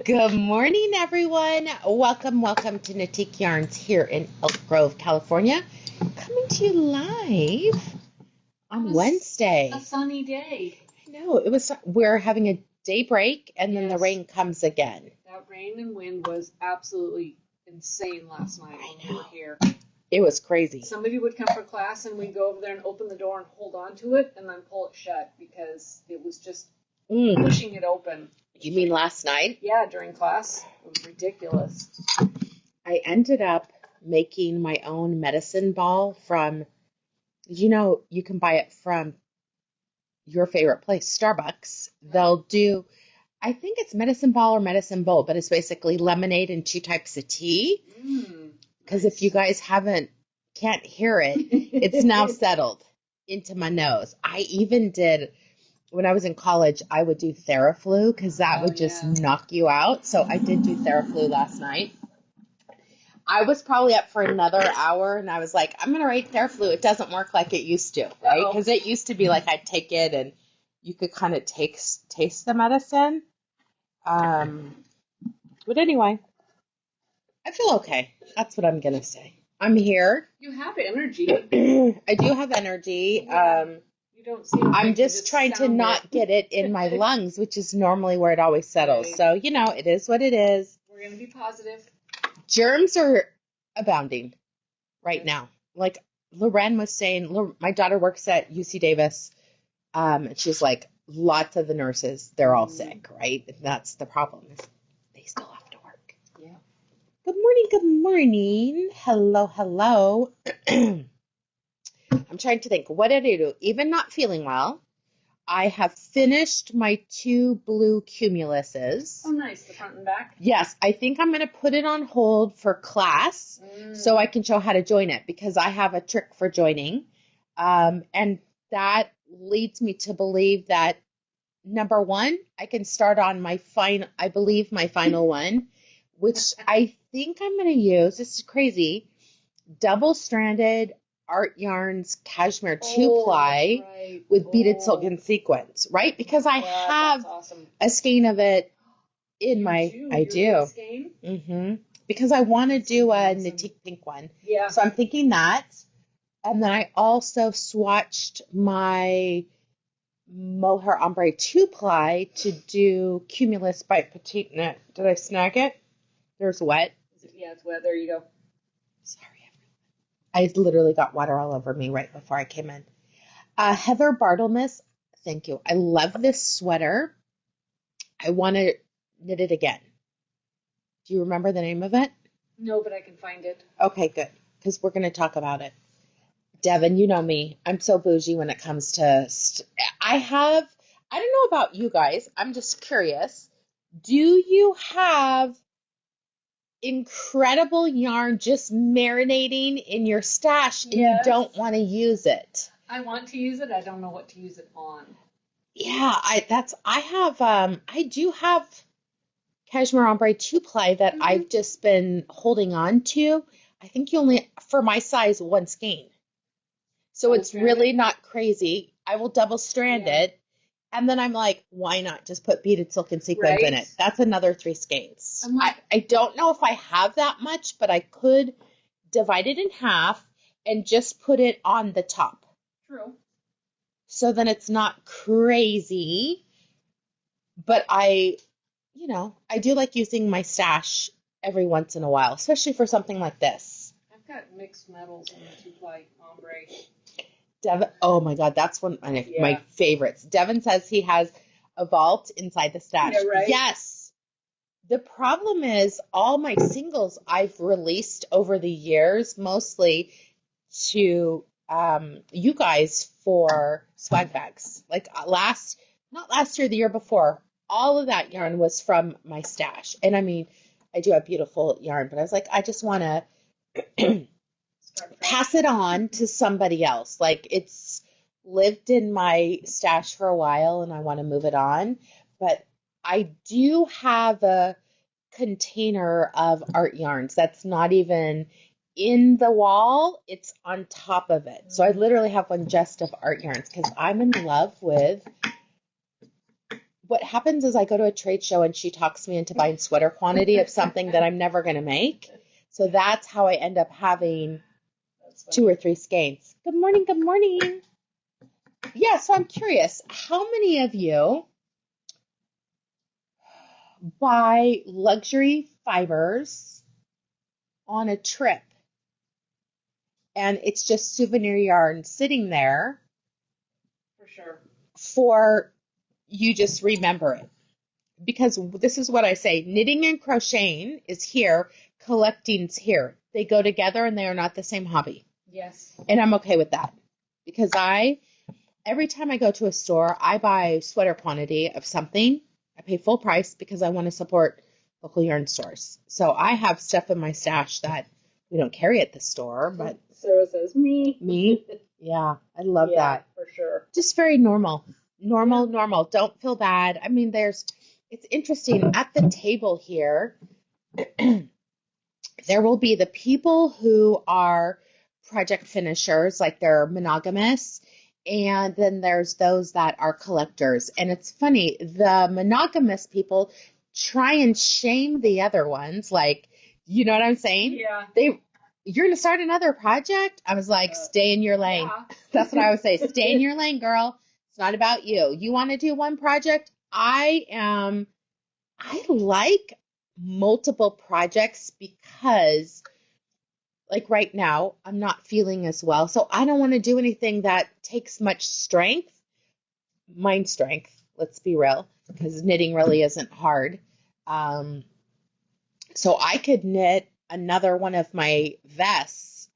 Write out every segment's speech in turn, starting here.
Good morning, everyone. Welcome to Knitique Yarns here in Elk Grove, California. Coming to you live on Wednesday. A sunny day. I know, we're having a day break and then the rain comes again. That rain and wind was absolutely insane last night when we were here. It was crazy. Somebody would come for class and we'd go over there and open the door and hold on to it and then pull it shut because it was just pushing it open. You mean last night? Yeah, during class. It was ridiculous. I ended up making my own medicine ball from, you can buy it from your favorite place, Starbucks. They'll do, I think it's medicine ball or medicine bowl, but it's basically lemonade and 2 types of tea. Because if you guys can't hear it, it's now settled into my nose. I even did, when I was in college, I would do Theraflu because that would just knock you out. So I did do Theraflu last night. I was probably up for another hour and I was like, I'm going to write Theraflu. It doesn't work like it used to, right? Because it used to be like I'd take it and you could kind of taste the medicine. But anyway, I feel okay. That's what I'm going to say. I'm here. You have energy. I do have energy. You don't seem like I'm just trying to not get it in my lungs, which is normally where it always settles. Right. So, it is what it is. We're going to be positive. Germs are abounding right now. Like Loren was saying, my daughter works at UC Davis, and she's like, lots of the nurses, they're all sick, right? And that's the problem is they still have to work. Yeah. Good morning. Hello. I'm trying to think, what did I do? Even not feeling well, I have finished my 2 blue cumuluses. Oh, nice. The front and back? Yes. I think I'm going to put it on hold for class so I can show how to join it because I have a trick for joining. And that leads me to believe that, number 1, I can start on my final one, which I think I'm going to use, this is crazy, double-stranded Art Yarns Cashmere 2-ply with beaded silk and sequins, right? Because I have a skein of it in I do. Because I want to do a Knitique pink one. Yeah. So I'm thinking that. And then I also swatched my Mohair Ombre 2-ply to do Cumulus by Petite Knit. Did I snag it? There's wet. Yeah, it's wet. There you go. Sorry, everyone. I literally got water all over me right before I came in. Heather Bartlemas, thank you. I love this sweater. I want to knit it again. Do you remember the name of it? No, but I can find it. Okay, good. Because we're going to talk about it. Devin, you know me. I'm so bougie when it comes to... I don't know about you guys. I'm just curious. Do you have incredible yarn just marinating in your stash and you don't want to use it? I want to use it. I don't know what to use it on. Yeah, I do have Cashmere Ombre 2-ply that I've just been holding on to. I think you only, for my size, 1 skein. So it's really not crazy. I will double strand it. And then I'm like, why not just put beaded silk and sequins in it? That's another 3 skeins. I don't know if I have that much, but I could divide it in half and just put it on the top. True. So then it's not crazy. But I do like using my stash every once in a while, especially for something like this. I've got mixed metals in the 2-ply ombre. Devin, oh my God, that's one of my favorites. Devin says he has a vault inside the stash. Yeah, right? Yes. The problem is all my singles I've released over the years, mostly to you guys for swag bags. Like not last year, the year before, all of that yarn was from my stash. And I mean, I do have beautiful yarn, but I was like, I just want to pass it on to somebody else. Like it's lived in my stash for a while and I want to move it on. But I do have a container of art yarns that's not even in the wall, it's on top of it. So I literally have one just of art yarns because I'm in love with what happens is I go to a trade show and she talks me into buying sweater quantity of something that I'm never going to make. So that's how I end up having 2 or 3 skeins. Good morning. Good morning. Yeah, so I'm curious, how many of you buy luxury fibers on a trip and it's just souvenir yarn sitting there For sure. for you just remember it? Because this is what I say, knitting and crocheting is here, collecting's here. They go together and they are not the same hobby. Yes. And I'm okay with that. Because every time I go to a store, I buy sweater quantity of something. I pay full price because I want to support local yarn stores. So I have stuff in my stash that we don't carry at the store, but Sarah says, me. me, yeah, I love that. For sure. Just very normal. Normal. Don't feel bad. I mean, it's interesting. At the table here, there will be the people who are project finishers, like they're monogamous, and then there's those that are collectors. And it's funny, the monogamous people try and shame the other ones, like, you know what I'm saying? Yeah. You're going to start another project? I was like, stay in your lane. Yeah. That's what I would say. Stay in your lane, girl. It's not about you. You want to do one project? I like multiple projects because, like right now, I'm not feeling as well. So I don't want to do anything that takes much strength. Mind strength, let's be real, because knitting really isn't hard. So I could knit another one of my vests.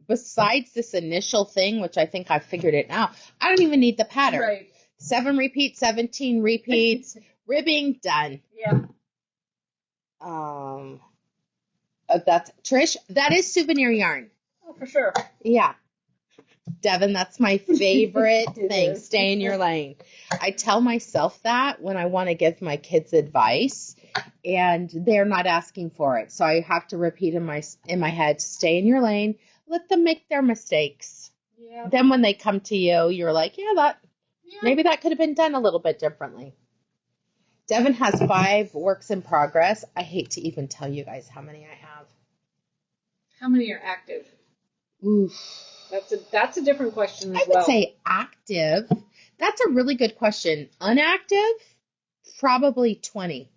Besides this initial thing, which I think I've figured it out, I don't even need the pattern. Right. 7 repeats, 17 repeats, ribbing, done. Yeah. That's Trish. That is souvenir yarn. Oh, for sure. Yeah. Devin, that's my favorite thing. Is. Stay in your lane. I tell myself that when I want to give my kids advice and they're not asking for it. So I have to repeat in my head, stay in your lane. Let them make their mistakes. Yeah. Then when they come to you, you're like, maybe that could have been done a little bit differently. Devin has 5 works in progress. I hate to even tell you guys how many I have. How many are active? Oof. That's a different question as I would say active. That's a really good question. Unactive, probably 20.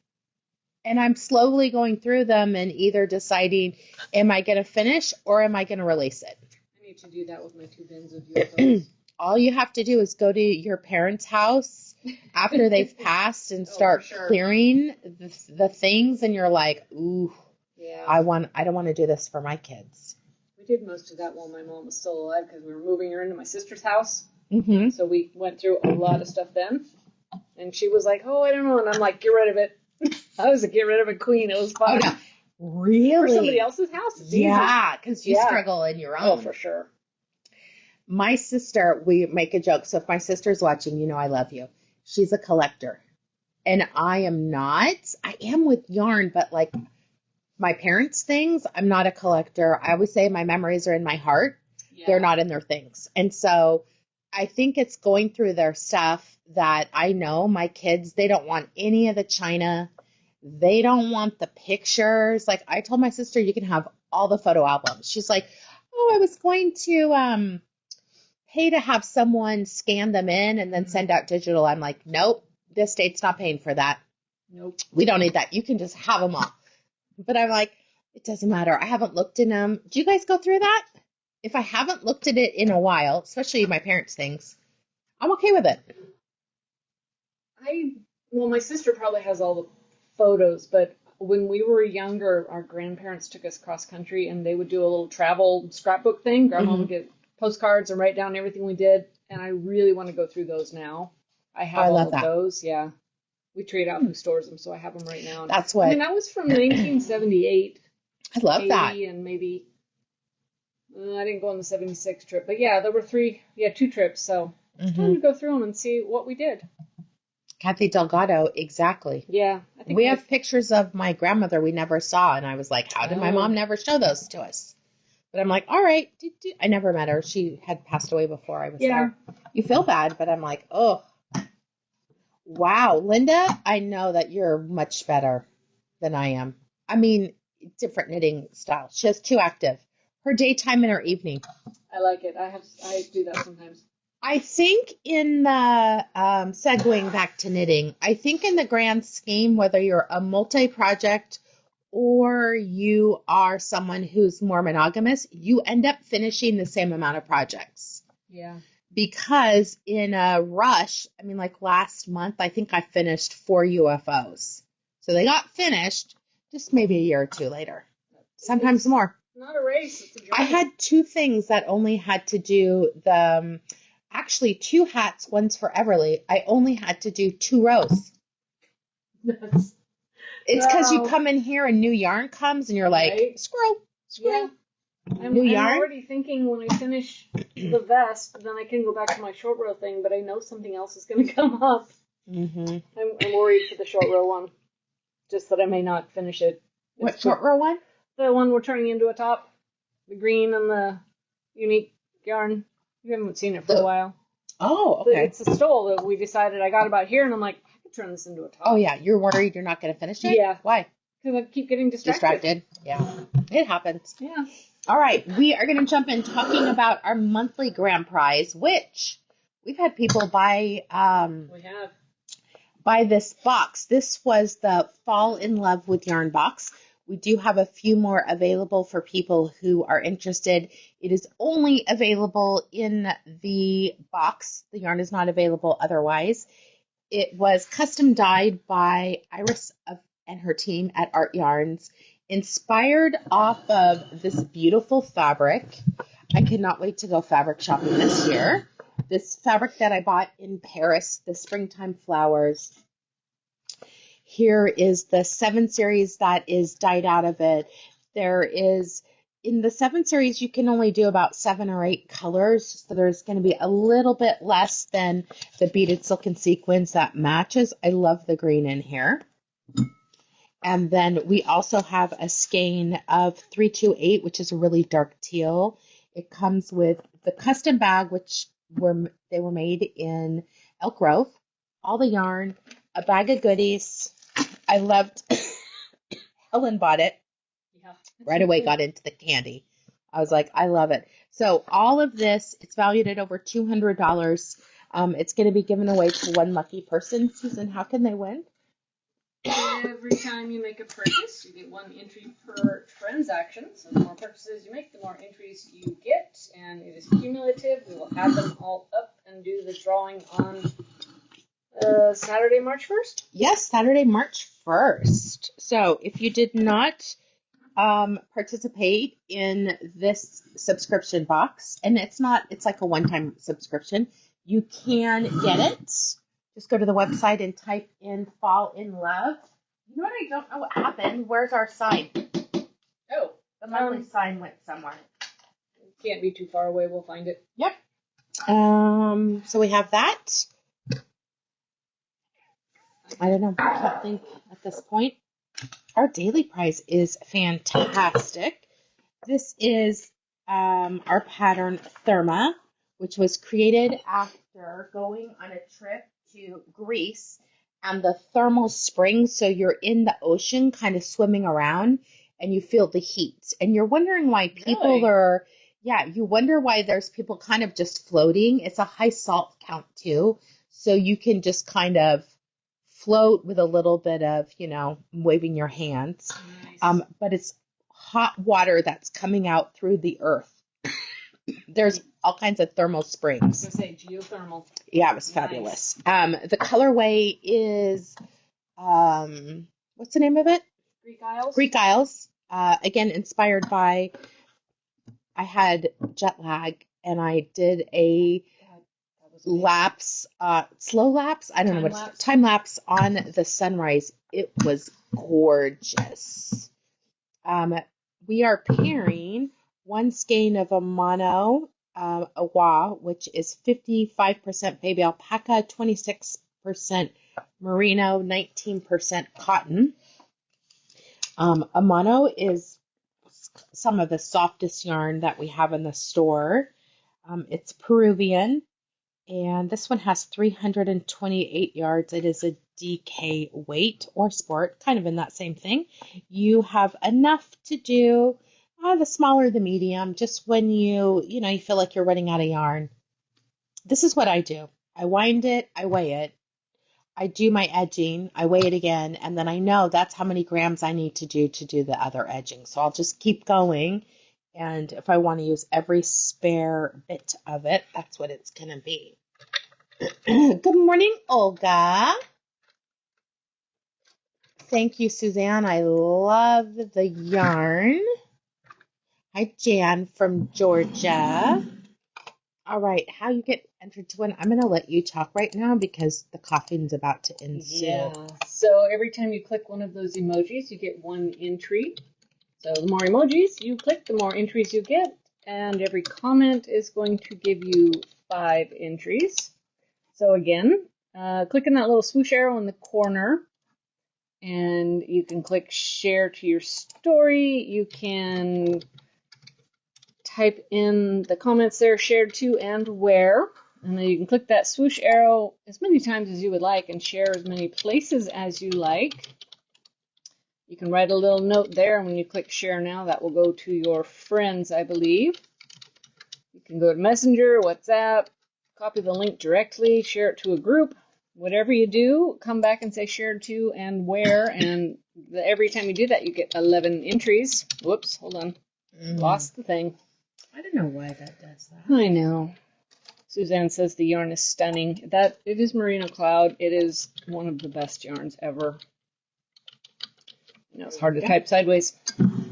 And I'm slowly going through them and either deciding, am I going to finish or am I going to release it? I need to do that with my 2 bins of UFOs. All you have to do is go to your parents' house after they've passed and start clearing the things, and you're like, ooh, yeah. I don't want to do this for my kids. We did most of that while my mom was still alive because we were moving her into my sister's house. Mm-hmm. So we went through a lot of stuff then. And she was like, oh, I don't know. And I'm like, get rid of it. I was a get rid of it queen. It was fun. Oh, no. Really? For somebody else's house. It's easy. Because you struggle in your own. Oh, for sure. My sister, we make a joke. So if my sister's watching, you know I love you. She's a collector. And I am not. I am with yarn, but like my parents' things, I'm not a collector. I always say my memories are in my heart. Yeah. They're not in their things. And so I think it's going through their stuff that I know my kids, they don't want any of the china. They don't want the pictures. Like I told my sister, you can have all the photo albums. She's like, oh, I was going to pay to have someone scan them in and then send out digital. I'm like, nope, this state's not paying for that. Nope. We don't need that. You can just have them all. But I'm like, it doesn't matter. I haven't looked in them. Do you guys go through that? If I haven't looked at it in a while, especially my parents' things, I'm okay with it. Well, my sister probably has all the photos, but when we were younger, our grandparents took us cross country and they would do a little travel scrapbook thing. Grandma would get postcards and write down everything we did. And I really want to go through those now. I have all of those. Yeah. We trade out who stores them, so I have them right now. That's what. I mean, that was from 1978. I love that. And maybe, I didn't go on the 76 trip, but yeah, there were 2 trips. So it's time to go through them and see what we did. Kathy Delgado, exactly. Yeah. I think we have pictures of my grandmother we never saw, and I was like, how did my mom never show those to us? But I'm like, all right. I never met her. She had passed away before I was there. You feel bad, but I'm like, oh. Wow, Linda, I know that you're much better than I am. I mean, different knitting style. She has two active, her daytime and her evening. I like it. I do that sometimes. I think in the segueing back to knitting, I think in the grand scheme, whether you're a multi-project or you are someone who's more monogamous, you end up finishing the same amount of projects. Yeah. Because in a rush, I mean, like last month, I think I finished 4 UFOs. So they got finished just maybe a year or two later, sometimes It's more. not a race, it's a journey. I had 2 things that only had to do the, actually 2 hats, one's for Everly. I only had to do 2 rows. That's, It's because you well, come in here and new yarn comes and you're like, right? squirrel, Yeah. squirrel. New I'm yarn? already thinking when I finish the vest, then I can go back to my short row thing, but I know something else is going to come up. Mm-hmm. I'm worried for the short row one, just that I may not finish it. What short row one? The one we're turning into a top, the green and the unique yarn. You haven't seen it for a while. Oh, okay. It's a stole that we decided I got about here, and I'm like, I could turn this into a top. Oh, yeah. You're worried you're not going to finish it? Yeah. Why? Because I keep getting distracted. Yeah. It happens. Yeah. All right. We are going to jump in talking about our monthly grand prize, which we've had people buy We have. buy this box. This was the Fall in Love with Yarn box. We do have a few more available for people who are interested. It is only available in the box. The yarn is not available otherwise. It was custom dyed by Iris and her team at Art Yarns, inspired off of this beautiful fabric. I cannot wait to go fabric shopping this year. This fabric that I bought in Paris, the Springtime Flowers. Here is the 7 series that is dyed out of it. There is, in the 7 series, you can only do about 7 or 8 colors. So there's going to be a little bit less than the beaded silken sequins that matches. I love the green in here. And then we also have a skein of 328, which is a really dark teal. It comes with the custom bag, which they were made in Elk Grove, all the yarn, a bag of goodies. I loved Helen bought it. Yeah. Right away got into the candy. I was like, I love it. So all of this, it's valued at over $200. It's going to be given away to one lucky person. Susan, how can they win? Every time you make a purchase, you get 1 entry per transaction. So the more purchases you make, the more entries you get. And it is cumulative. We will have them all up and do the drawing on Saturday, March 1st? Yes, Saturday, March 1st. So if you did not participate in this subscription box, and it's like a one-time subscription, you can get it. Just go to the website and type in Fall in Love. You know what? I don't know what happened. Where's our sign? Oh, The monthly sign went somewhere. Can't be too far away. We'll find it. Yep. So we have that. I don't know. I can't think at this point. Our daily prize is fantastic. This is our pattern Therma, which was created after going on a trip to Greece and the thermal springs. So you're in the ocean kind of swimming around and you feel the heat. And you're wondering why people you wonder why there's people kind of just floating. It's a high salt count too. So you can just kind of float with a little bit of, waving your hands. Nice. But it's hot water that's coming out through the earth. There's all kinds of thermal springs. I was going to say geothermal. Yeah, it was fabulous. The colorway is, what's the name of it? Greek Isles. Greek Isles. Again, inspired by, I had jet lag and I did a slow lapse. I don't know what it's time lapse on the sunrise. It was gorgeous. We are pairing 1 skein of a mono awa, which is 55% baby alpaca, 26% merino, 19% cotton. A mono is some of the softest yarn that we have in the store. It's Peruvian. And this one has 328 yards. It is a DK weight or sport, kind of in that same thing. You have enough to do the smaller the medium, just when you feel like you're running out of yarn. This is what I do. I wind it, I weigh it, I do my edging, I weigh it again, and then I know that's how many grams I need to do the other edging. So I'll just keep going, and if I want to use every spare bit of it, that's what it's going to be. Good morning, Olga. Thank you, Suzanne. I love the yarn. Hi, Jan from Georgia. All right, how you get entered to win. I'm going to let you talk right now because the coughing's about to ensue. Yeah, so every time you click one of those emojis, you get one entry. So the more emojis you click, the more entries you get. And every comment is going to give you 5 entries. So again, click on that little swoosh arrow in the corner. And you can click share to your story. You can type in the comments there, shared to and where. And then you can click that swoosh arrow as many times as you would like and share as many places as you like. You can write a little note there, and when you click share now, that will go to your friends, I believe. You can go to Messenger, WhatsApp, copy the link directly, share it to a group. Whatever you do, come back and say shared to and where, and every time you do that, you get 11 entries. Whoops, hold on. Lost the thing. I don't know why that does that. I know. Suzanne says the yarn is stunning. It is Merino Cloud. It is one of the best yarns ever. It's hard to type sideways.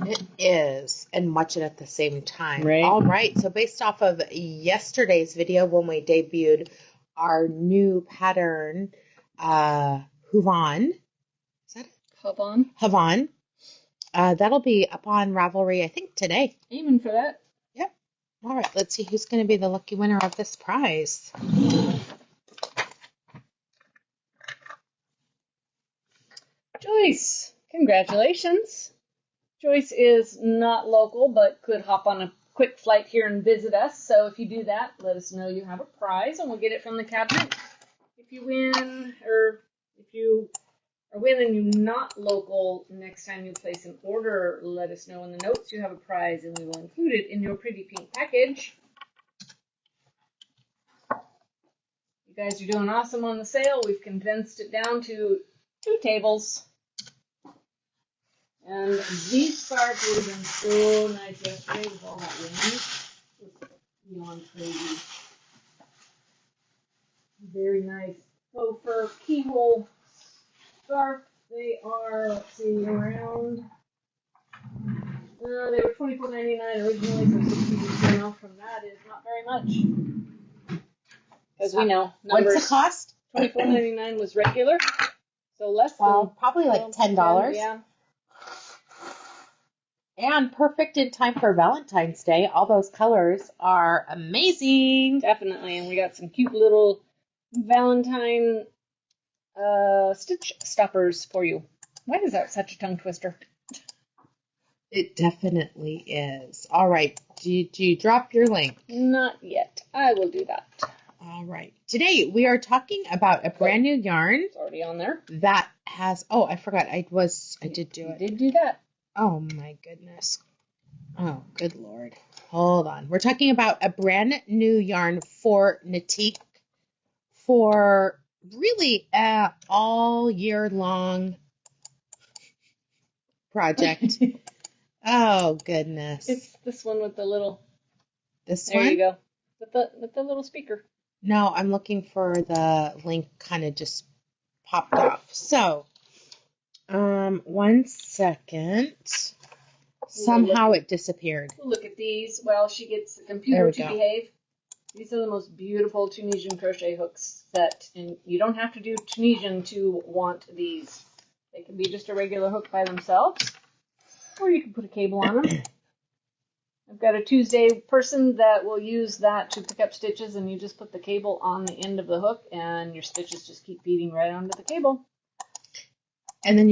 It is, and watch it at the same time. Right. All right, so based off of yesterday's video when we debuted our new pattern, Huvan. Is that it? Huvan. Huvan. That'll be up on Ravelry, I think, today. Aiming for that. Yep. All right, let's see who's going to be the lucky winner of this prize. Joyce, congratulations. Joyce is not local, but could hop on a quick flight here and visit us. So if you do that, let us know you have a prize, and we'll get it from the cabinet. If you win, or if you are winning and you're not local, next time you place an order, let us know in the notes you have a prize, and we will include it in your pretty pink package. You guys are doing awesome on the sale. We've condensed it down to 2 tables. And these scarves would have been so nice yesterday with all that wind. It was beyond crazy. Very nice faux fur keyhole scarf. They are, let's see, around, they were $24.99 originally, so 60% off from that is not very much. As we know, numbers. What's the cost? $24.99 was regular, so less than. Probably like $10. Yeah. And perfect in time for Valentine's Day. All those colors are amazing. Definitely, and we got some cute little Valentine stitch stoppers for you. Why is that such a tongue twister? It definitely is. All right, do you drop your link? Not yet. I will do that. All right. Today we are talking about a brand new yarn. It's already on there. That has, I forgot. I did do it. You did do that. Oh my goodness. Oh, good Lord. Hold on. We're talking about a brand new yarn for Knitique for really all year long project. Oh goodness. It's this one with the little. This there one? There you go. With the little speaker. No, I'm looking for the link kind of just popped off. So, 1 second. Somehow it disappeared. Look at these. Well, she gets the computer to behave. These are the most beautiful Tunisian crochet hooks set, and you don't have to do Tunisian to want these. They can be just a regular hook by themselves, or you can put a cable on them. I've got a Tuesday person that will use that to pick up stitches, and you just put the cable on the end of the hook, and your stitches just keep feeding right onto the cable. And then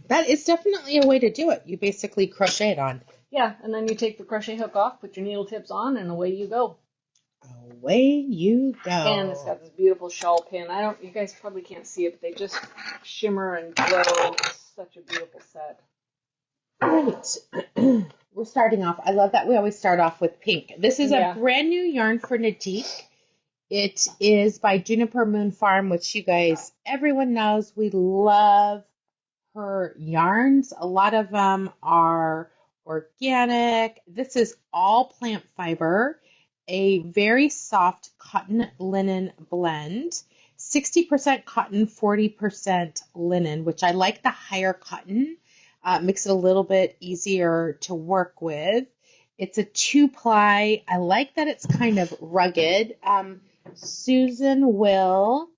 that is definitely a way to do it. You basically crochet it on. Yeah, and then you take the crochet hook off, put your needle tips on, and away you go. away you And it's go. got this beautiful shawl pin. You guys probably can't see it, but they just shimmer and glow. It's such a beautiful set. Right. We're starting off. I love that we always start off with pink. This is a brand new yarn for Knitique. It is by Juniper Moon Farm, which you guys, everyone knows we love her yarns. A lot of them are organic. This is all plant fiber, a very soft cotton linen blend, 60% cotton, 40% linen, which I like the higher cotton. Makes it a little bit easier to work with. It's a 2-ply. I like that it's kind of rugged. Susan will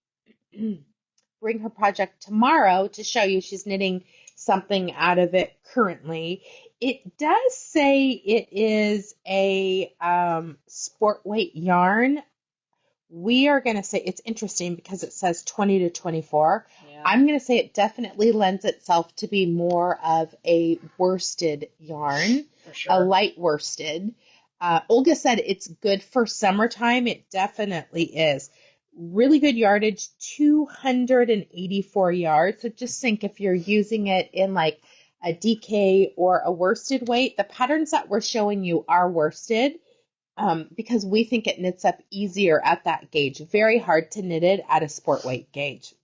bring her project tomorrow to show you. She's knitting something out of it currently. It does say it is a sport weight yarn. We are going to say it's interesting because it says 20 to 24. Yeah. I'm going to say it definitely lends itself to be more of a worsted yarn, for sure. A light worsted. Olga said it's good for summertime. It definitely is. Really good yardage, 284 yards. So just think if you're using it in like a DK or a worsted weight, the patterns that we're showing you are worsted. Because we think it knits up easier at that gauge. Very hard to knit it at a sport weight gauge.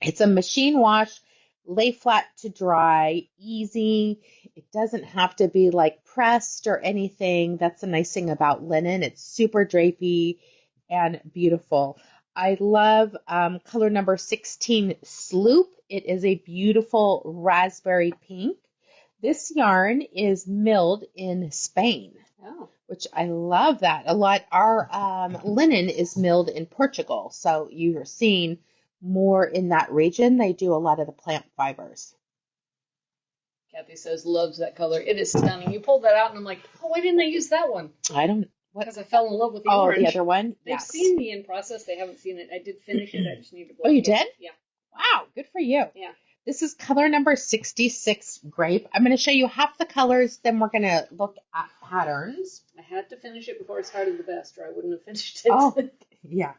It's a machine wash, lay flat to dry, easy. It doesn't have to be like pressed or anything. That's the nice thing about linen. It's super drapey and beautiful. I love color number 16, Sloop. It is a beautiful raspberry pink. This yarn is milled in Spain. Oh. Which I love that a lot. Our linen is milled in Portugal, so you're seeing more in that region. They do a lot of the plant fibers. Kathy says loves that color. It is stunning. You pulled that out, and I'm like, oh, why didn't I use that one? I don't. Because I fell in love with the orange. The other one? They've seen me in process. They haven't seen it. I did finish it. I just need to blow it. Oh, you did? Yeah. Wow, good for you. Yeah. This is color number 66, Grape. I'm going to show you half the colors, then we're going to look at patterns. I had to finish it before it started the best, or I wouldn't have finished it. Oh, yeah.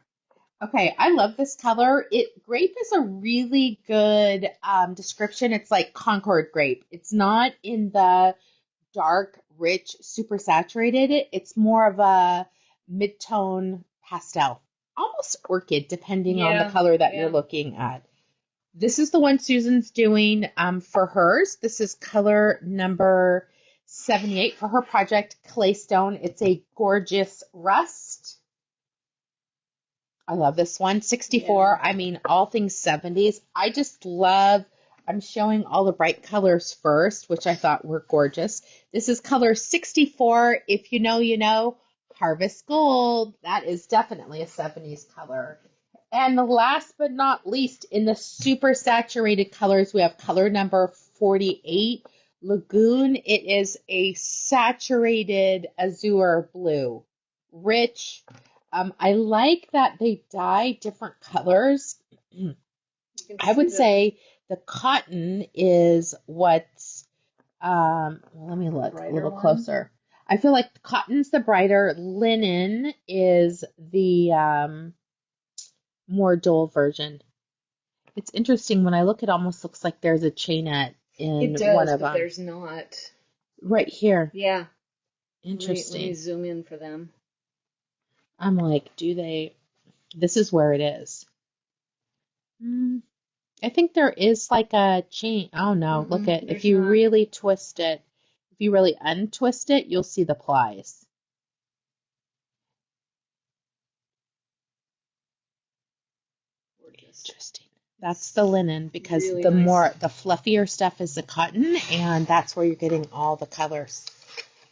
Okay, I love this color. Grape is a really good description. It's like Concord grape. It's not in the dark, rich, super saturated. It's more of a mid-tone pastel, almost orchid, depending on the color that you're looking at. This is the one Susan's doing for hers. This is color number 78 for her project, Claystone. It's a gorgeous rust. I love this one. 64. Yeah. I mean, all things 70s. I just love, I'm showing all the bright colors first, which I thought were gorgeous. This is color 64. If you know, you know. Harvest Gold. That is definitely a 70s color. And the last but not least, in the super saturated colors, we have color number 48, Lagoon. It is a saturated azure blue, rich. I like that they dye different colors. I would say the cotton is what's, let me look a little closer. I feel like cotton's the brighter, linen is the more dull version. It's interesting when I look, it almost looks like there's a chainette in one of them. There's not. Right here. Yeah. Interesting. Let me zoom in for them. I'm like, do they? This is where it is. I think there is like a chain. Oh no, look at, if you really twist it, if you really untwist it, you'll see the plies. Interesting. That's the linen, because really the fluffier stuff is the cotton, and that's where you're getting all the colors.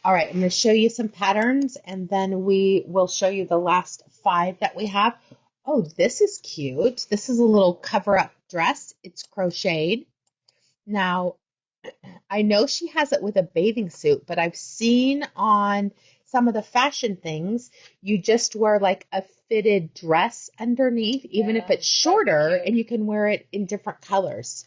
All right, I'm going to show you some patterns, and then we will show you the last 5 that we have. Oh, this is cute. This is a little cover-up dress. It's crocheted. Now, I know she has it with a bathing suit, but I've seen on some of the fashion things, you just wear like a fitted dress underneath, even if it's shorter, and you can wear it in different colors.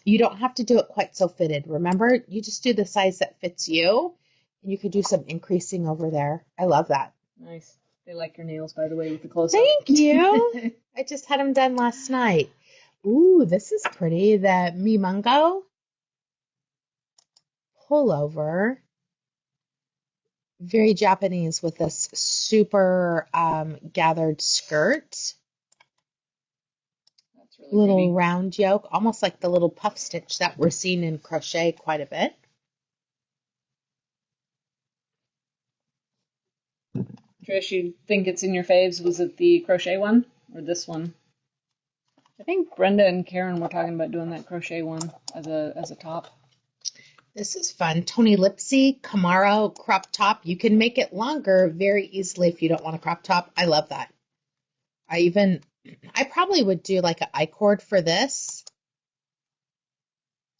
You don't have to do it quite so fitted. Remember, you just do the size that fits you, and you could do some increasing over there. I love that. Nice. They like your nails, by the way, with the close-up. Thank you. I just had them done last night. Ooh, this is pretty. The Mimungo pullover. Very Japanese with this super gathered skirt. That's really Little pretty. round yoke, almost like the little puff stitch that we're seeing in crochet quite a bit. Trish, you think it's in your faves? Was it the crochet one or this one? I think Brenda and Karen were talking about doing that crochet one as a top. This is fun. Tony Lipsy Camaro crop top. You can make it longer very easily if you don't want a crop top. I love that. I probably would do like an I-cord for this,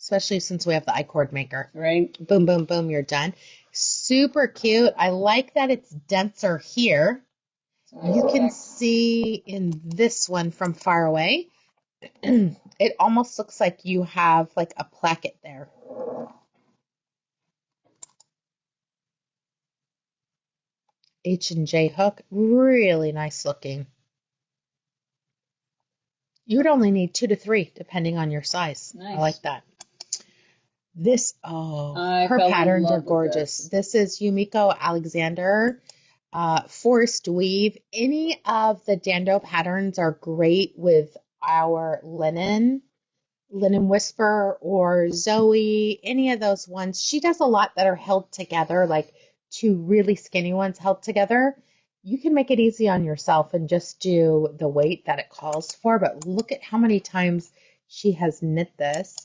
especially since we have the I-cord maker. Right. Boom, boom, boom, you're done. Super cute. I like that it's denser here. You can see in this one from far away, it almost looks like you have like a placket there. H&J hook, really nice looking. You would only need 2 to 3 depending on your size. Nice. I like that. This, her patterns are gorgeous. This is Yumiko Alexander, Forest Weave. Any of the Dando patterns are great with our Linen Whisper or Zoe, any of those ones. She does a lot that are held together, like 2 really skinny ones held together. You can make it easy on yourself and just do the weight that it calls for, but look at how many times she has knit this.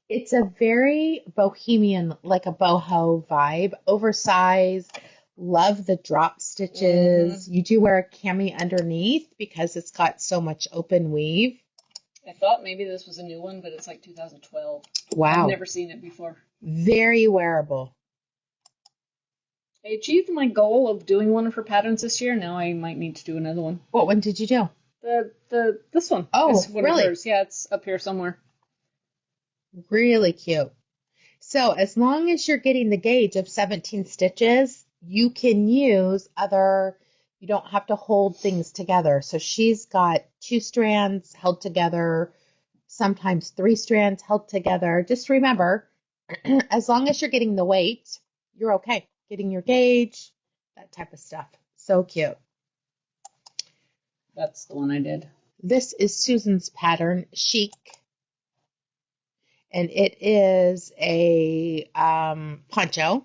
It's a very bohemian, like a boho vibe, oversized. Love the drop stitches. You do wear a cami underneath because it's got so much open weave. I thought maybe this was a new one, but it's like 2012. Wow. I've never seen it before. Very wearable. I achieved my goal of doing one of her patterns this year. Now I might need to do another one. What one did you do? This one. Oh, it's one really? Of hers. Yeah, it's up here somewhere. Really cute. So as long as you're getting the gauge of 17 stitches, you can use you don't have to hold things together. So she's got 2 strands held together, sometimes 3 strands held together. Just remember, as long as you're getting the weight, you're okay. Getting your gauge, that type of stuff. So cute. That's the one I did. This is Susan's pattern, Chic. And it is a poncho.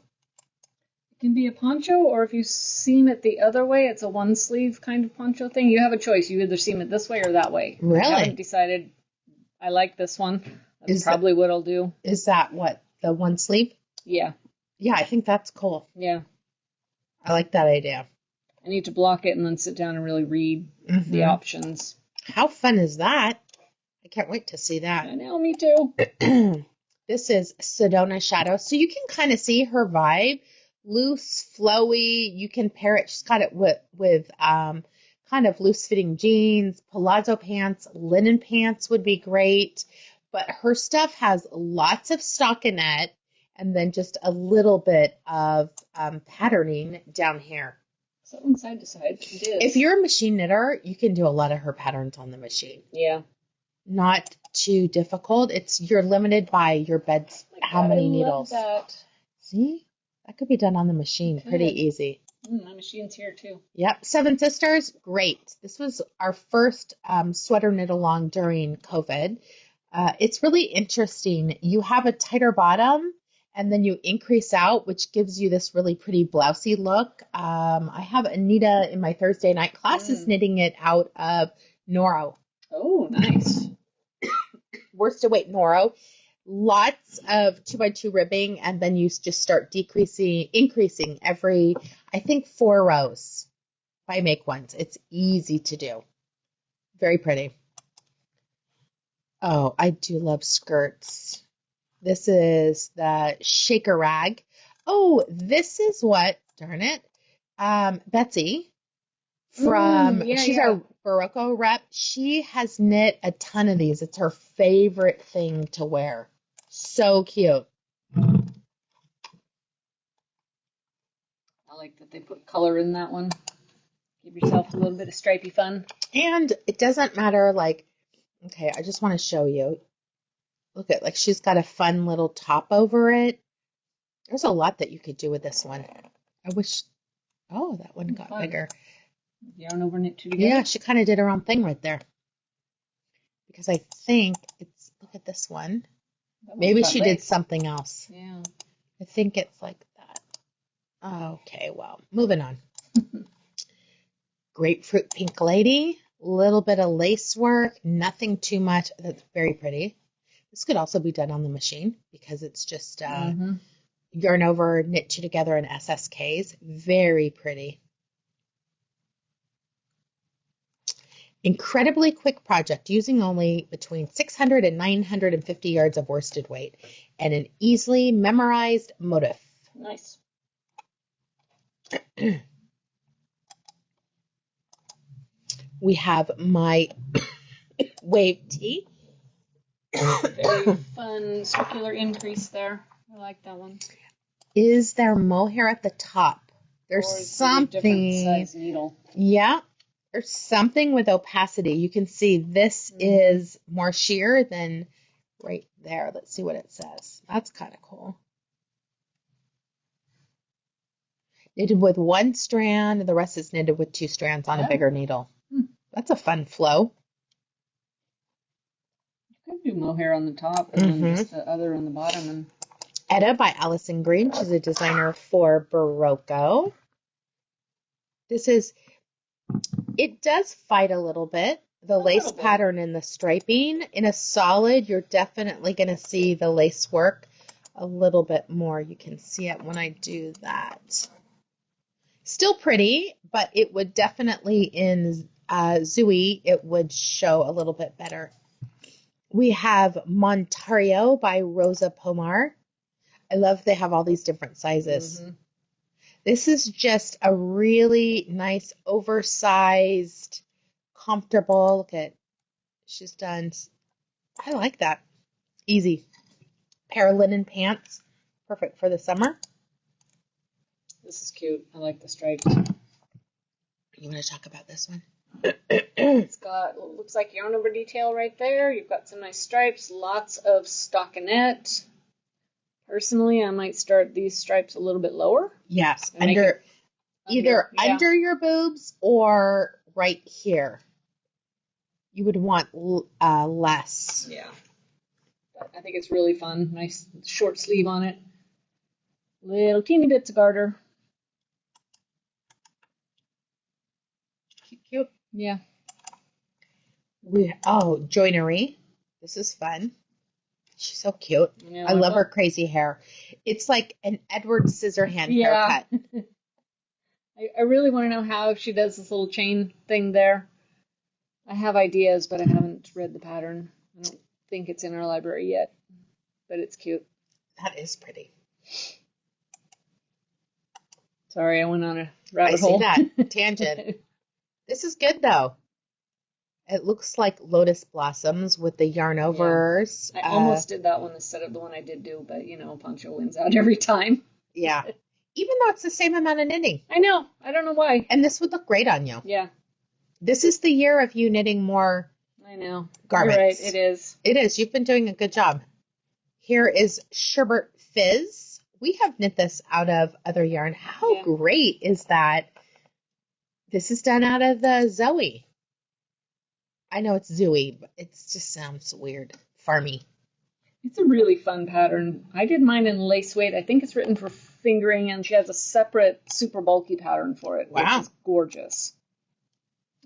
It can be a poncho, or if you seam it the other way, it's a one sleeve kind of poncho thing. You have a choice. You either seam it this way or that way. Really? I haven't decided. I like this one. That's probably what I'll do. Is that what, the one sleeve? Yeah. Yeah, I think that's cool. Yeah. I like that idea. I need to block it and then sit down and really read the options. How fun is that? I can't wait to see that. I know, me too. This is Sedona Shadow. So you can kind of see her vibe. Loose, flowy. You can pair it. She's got it with kind of loose-fitting jeans, palazzo pants, linen pants would be great. But her stuff has lots of stockinette and then just a little bit of patterning down here. Something side to side. It is. If you're a machine knitter, you can do a lot of her patterns on the machine. Yeah. Not too difficult. You're limited by your bed's how many needles. I love that. See? That could be done on the machine. Pretty easy. My machine's here too. Yep. Seven Sisters, great. This was our first sweater knit along during COVID. It's really interesting. You have a tighter bottom and then you increase out, which gives you this really pretty blousey look. I have Anita in my Thursday night classes knitting it out of Noro. Oh, nice. Worsted weight Noro. Lots of 2x2 ribbing, and then you just start increasing every, I think, 4 rows if I make ones. It's easy to do. Very pretty. Oh, I do love skirts. This is the Shaker Rag. Oh, this is what, darn it, Betsy from, she's our Barocco rep. She has knit a ton of these. It's her favorite thing to wear. So cute. I like that they put color in that one. Give yourself a little bit of stripey fun. And it doesn't matter, like, okay, I just want to show you. Look at, like, she's got a fun little top over it. There's a lot that you could do with this one. I wish, oh, that one got bigger. Yarn over knit two together. Yeah, she kind of did her own thing right there. Because I think it's, look at this one. Maybe she did something else. Yeah. I think it's like that. Okay, well, moving on. Grapefruit pink lady. Little bit of lace work. Nothing too much. That's very pretty. This could also be done on the machine because it's just yarn over, knit two together in SSKs. Very pretty. Incredibly quick project using only between 600 and 950 yards of worsted weight and an easily memorized motif. Nice. We have my wave tee. Very fun circular increase there. I like that one. Is there mohair at the top? There's something. Different size needle. Yeah. There's something with opacity. You can see this is more sheer than right there. Let's see what it says. That's kind of cool. Knitted with one strand, and the rest is knitted with two strands on a bigger needle. That's a fun flow. You could do mohair on the top and then just the other on the bottom. And Etta by Allison Green. She's a designer for Barocco. This is, it does fight a little bit. The lace pattern and the striping. In a solid, you're definitely going to see the lace work a little bit more. You can see it when I do that. Still pretty, but it would definitely in Zooey, it would show a little bit better. We have Montario by Rosa Pomar. I love they have all these different sizes. This is just a really nice, oversized, comfortable. Look at, she's done, I like that. Easy. Pair of linen pants. Perfect for the summer. This is cute. I like the stripes. You want to talk about this one? It's got, looks like yarn over detail right there. You've got some nice stripes, lots of stockinette. Personally, I might start these stripes a little bit lower. Yes, under your boobs or right here. You would want less. Yeah. But I think it's really fun. Nice short sleeve on it. Little teeny bits of garter. Cute. Yeah. Joinery. This is fun. She's so cute. Yeah, I love her crazy hair. It's like an Edward Scissorhand haircut. I really want to know how she does this little chain thing there. I have ideas, but I haven't read the pattern. I don't think it's in our library yet, but it's cute. That is pretty. Sorry, I went on a rabbit hole. I see that. Tangent. This is good, though. It looks like lotus blossoms with the yarn overs. I almost did that one instead of the one I did do, but, Poncho wins out every time. Yeah. Even though it's the same amount of knitting. I know. I don't know why. And this would look great on you. Yeah. This is the year of you knitting more I know. garments. You're right. It is. It is. You've been doing a good job. Here is Sherbet Fizz. We have knit this out of other yarn. How great is that? This is done out of the Zooey. I know it's Zooey, but it just sounds weird. Farmy. It's a really fun pattern. I did mine in lace weight. I think it's written for fingering, and she has a separate super bulky pattern for it, which is gorgeous.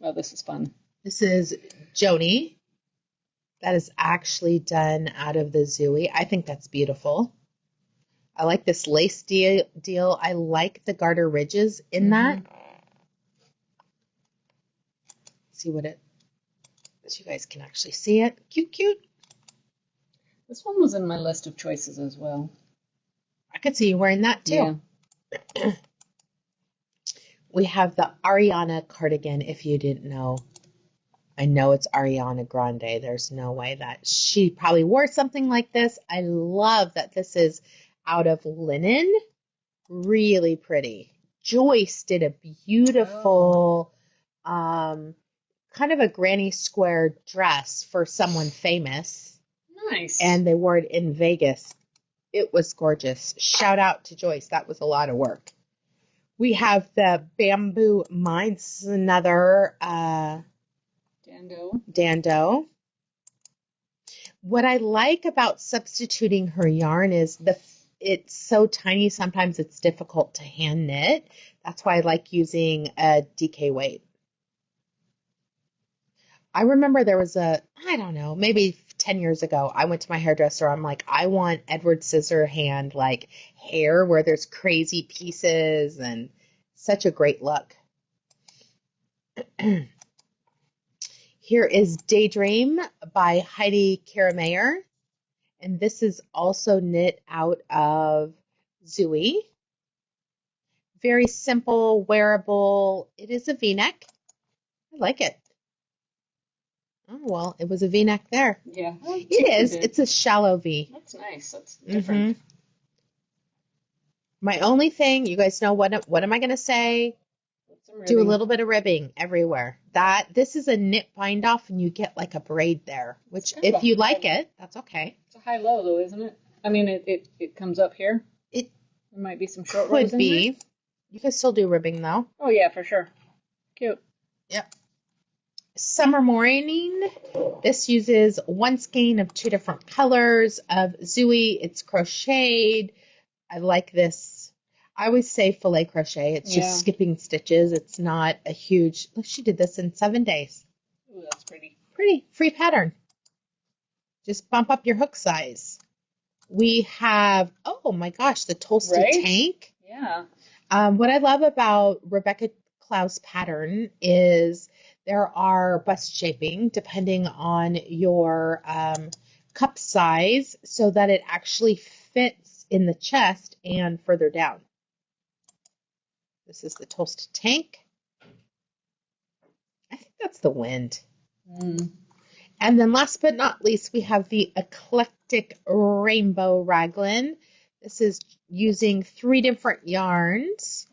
Oh, this is fun. This is Joni. That is actually done out of the Zooey. I think that's beautiful. I like this lace deal. I like the garter ridges in that. See what it, so you guys can actually see it. Cute, cute. This one was in my list of choices as well. I could see you wearing that too. Yeah. We have the Ariana cardigan, if you didn't know. I know it's Ariana Grande. There's no way that she probably wore something like this. I love that this is out of linen. Really pretty. Joyce did a beautiful kind of a granny square dress for someone famous. Nice. And they wore it in Vegas. It was gorgeous. Shout out to Joyce. That was a lot of work. We have the Bamboo Minds, another Dando. What I like about substituting her yarn is it's so tiny, sometimes it's difficult to hand knit. That's why I like using a DK weight. I remember there was I don't know, maybe 10 years ago, I went to my hairdresser. I'm like, I want Edward Scissorhand like hair where there's crazy pieces and such a great look. Here is Daydream by Heidi Karamayer. And this is also knit out of Zooey. Very simple, wearable. It is a V-neck. I like it. Oh, well, it was a V-neck there. Yeah. It is. It's a shallow V. That's nice. That's different. Mm-hmm. My only thing, you guys know what am I going to say? Do a little bit of ribbing everywhere. This is a knit bind off and you get like a braid there, which if you like it, that's okay. It's a high-low though, isn't it? I mean, it comes up here. There might be some short rows in there. You can still do ribbing though. Oh yeah, for sure. Cute. Yep. Summer Morning. This uses one skein of 2 different colors of Zooey. It's crocheted. I like this. I always say filet crochet. It's just skipping stitches. It's not a huge. Look, she did this in 7 days. Ooh, that's pretty. Pretty. Free pattern. Just bump up your hook size. We have, oh my gosh, the toasted tank. Yeah. What I love about Rebecca Clow's pattern is there are bust shaping depending on your cup size so that it actually fits in the chest and further down. This is the toasted tank. I think that's the wind. And then last but not least, we have the Eclectic Rainbow Raglan. This is using 3 different yarns.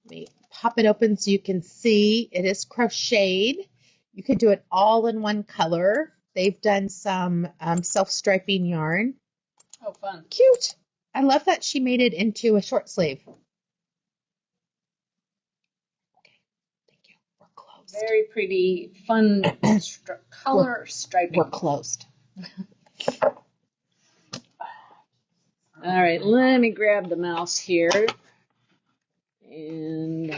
Let me pop it open so you can see. It is crocheted. You could do it all in one color. They've done some self-striping yarn. Oh, fun. Cute. I love that she made it into a short sleeve. Okay, thank you. We're closed. Very pretty, fun color striping. We're closed. All right, let me grab the mouse here. And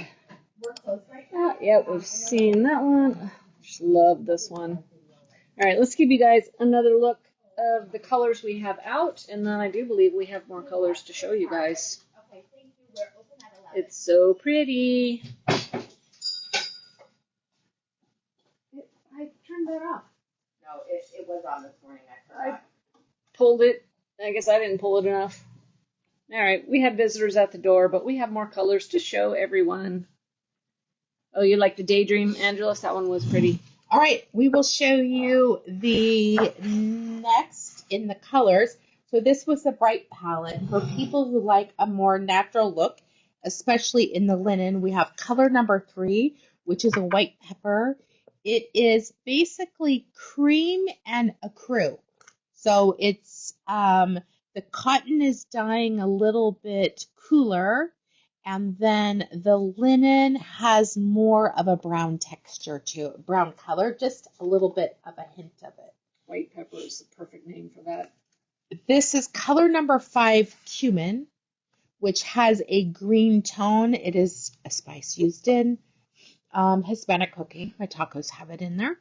we're closed right now. Yeah, we've seen that one. Just love this one. All right, let's give you guys another look of the colors we have out, and then I do believe we have more colors to show you guys. Okay, thank you. We're open at 11. It's so pretty. I turned that off. No, it was on this morning. I forgot. I pulled it. I guess I didn't pull it enough. All right, we have visitors at the door, but we have more colors to show everyone. Oh, you like the Daydream, Angelus? That one was pretty. All right, we will show you the next in the colors. So this was the bright palette. For people who like a more natural look, especially in the linen, we have color number 3, which is a white pepper. It is basically cream and ecru. So it's the cotton is dyeing a little bit cooler, and then the linen has more of a brown texture to it, brown color, just a little bit of a hint of it. White pepper is the perfect name for that. This is color number 5, cumin, which has a green tone. It is a spice used in Hispanic cooking. My tacos have it in there.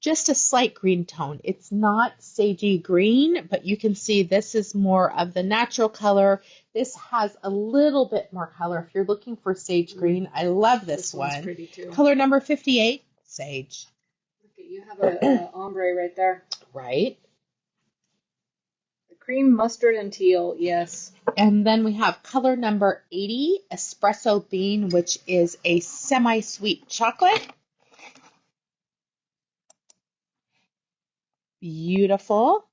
Just a slight green tone. It's not sagey green, but you can see this is more of the natural color. This has a little bit more color. If you're looking for sage green, I love this one. Pretty too. Color number 58, sage. Look at you have a ombre right there. Right. The cream, mustard, and teal, yes. And then we have color number 80, espresso bean, which is a semi-sweet chocolate. Beautiful.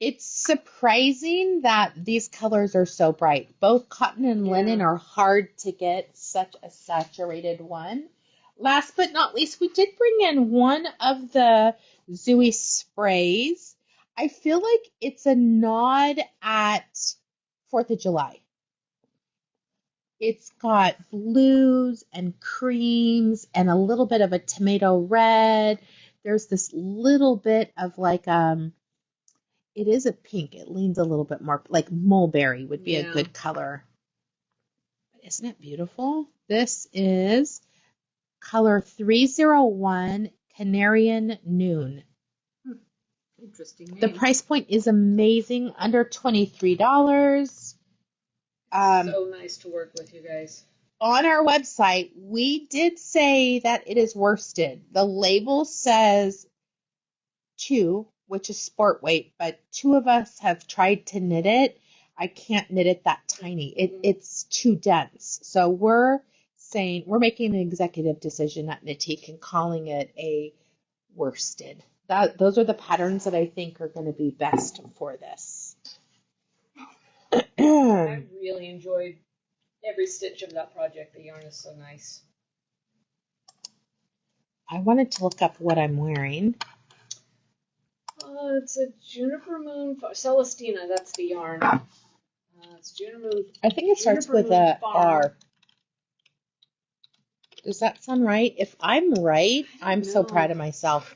It's surprising that these colors are so bright. Both cotton and linen are hard to get such a saturated one. Last but not least, we did bring in one of the Zooey sprays. I feel like it's a nod at 4th of July. It's got blues and creams and a little bit of a tomato red. There's this little bit of like it is a pink. It leans a little bit more like mulberry would be a good color. Isn't it beautiful? This is color 301 Canarian Noon. Interesting name. The price point is amazing, under $23. So nice to work with, you guys. On our website, we did say that it is worsted. The label says 2, which is sport weight, but 2 of us have tried to knit it. I can't knit it that tiny. It's too dense. So we're making an executive decision at Knitique and calling it a worsted. Those are the patterns that I think are going to be best for this. I really enjoyed every stitch of that project. The yarn is so nice. I wanted to look up what I'm wearing. It's a Juniper Moon Celestina. That's the yarn. It's Juniper Moon. I think it starts with a R. Does that sound right? If I'm right, I'm so proud of myself.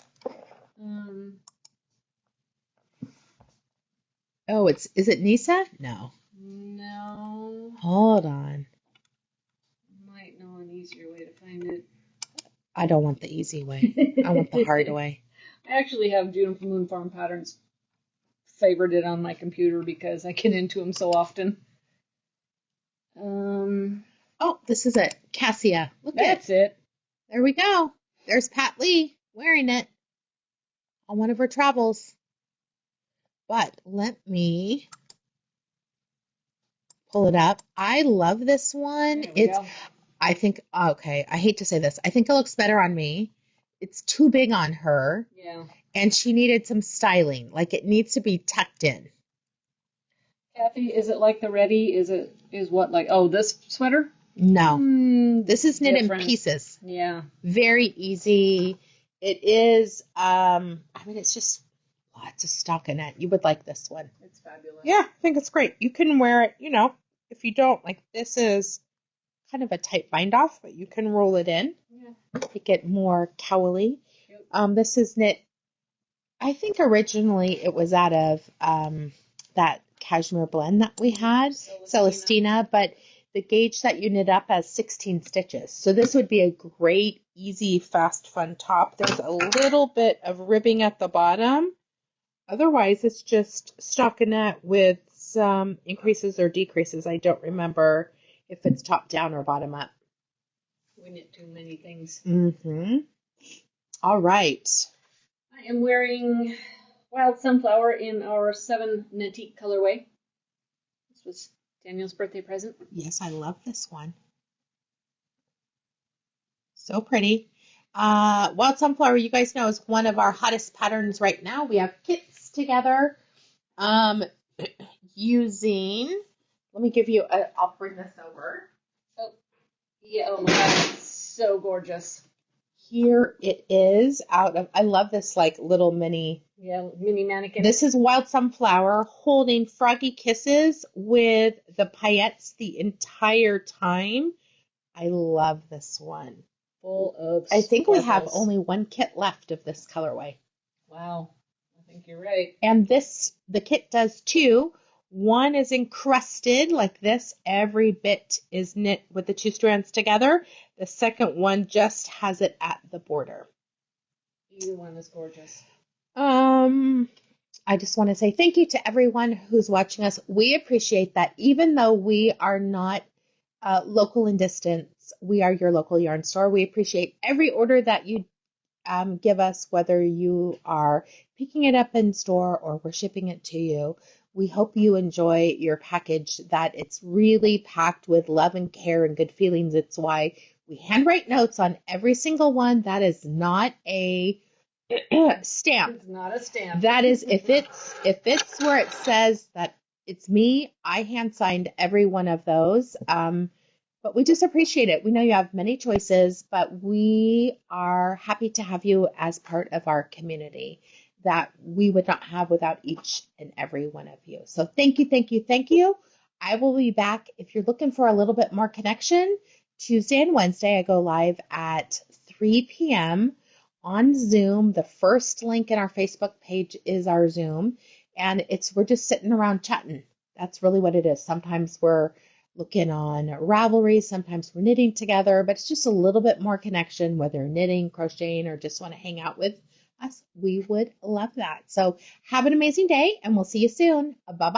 Oh, is it Nisa? No. No. Hold on. Might know an easier way to find it. I don't want the easy way. I want the hard way. I actually have Juniper Moon Farm Patterns favorited on my computer because I get into them so often. Oh, this is it. Cassia. That's it. There we go. There's Pat Lee wearing it on one of her travels. But let me pull it up. I love this one. I think, okay, I hate to say this. I think it looks better on me. It's too big on her. Yeah. And she needed some styling. Like it needs to be tucked in. Kathy, is it like the Ready? Is what, like, this sweater? No. This is knit different. in pieces. Yeah. Very easy. It is, it's just lots of stockinette. You would like this one. It's fabulous. Yeah, I think it's great. You can wear it, if you don't, like this is kind of a tight bind off, but you can roll it in. Yeah. Make it more cowly. This is knit, I think originally it was out of that cashmere blend that we had, Celestina, but the gauge that you knit up has 16 stitches. So this would be a great, easy, fast, fun top. There's a little bit of ribbing at the bottom. Otherwise, it's just stockinette with some increases or decreases. I don't remember if it's top down or bottom up. We knit too many things. Mm-hmm. All right. I am wearing Wild Sunflower in our 7 Knitique colorway. This was Danielle's birthday present. Yes, I love this one. So pretty. Wild Sunflower, you guys know, is one of our hottest patterns right now. We have kits together using, let me give you, I'll bring this over. Oh, yeah, oh my God, it's so gorgeous. Here it is I love this like little mini mannequin. This is Wild Sunflower holding Froggy Kisses with the paillettes the entire time. I love this one. Full of I think sparkles. we have only one kit left of this colorway. Wow. I think you're right. And the kit does 2. One is encrusted like this. Every bit is knit with the 2 strands together. The second one just has it at the border. Either one is gorgeous. I just want to say thank you to everyone who's watching us. We appreciate that. Even though we are not local in distance, we are your local yarn store. We appreciate every order that you give us, whether you are picking it up in store or we're shipping it to you. We hope you enjoy your package, that it's really packed with love and care and good feelings. It's why we handwrite notes on every single one. That is not a stamp. It's not a stamp. That is, if it's where it says that it's me, I hand signed every one of those. But we just appreciate it. We know you have many choices, but we are happy to have you as part of our community that we would not have without each and every one of you. So thank you, thank you, thank you. I will be back if you're looking for a little bit more connection. Tuesday and Wednesday, I go live at 3 p.m. on Zoom. The first link in our Facebook page is our Zoom, and we're just sitting around chatting. That's really what it is. Sometimes we're looking on Ravelry, sometimes we're knitting together, but it's just a little bit more connection, whether knitting, crocheting, or just want to hang out with us. We would love that. So have an amazing day, and we'll see you soon. Bye-bye.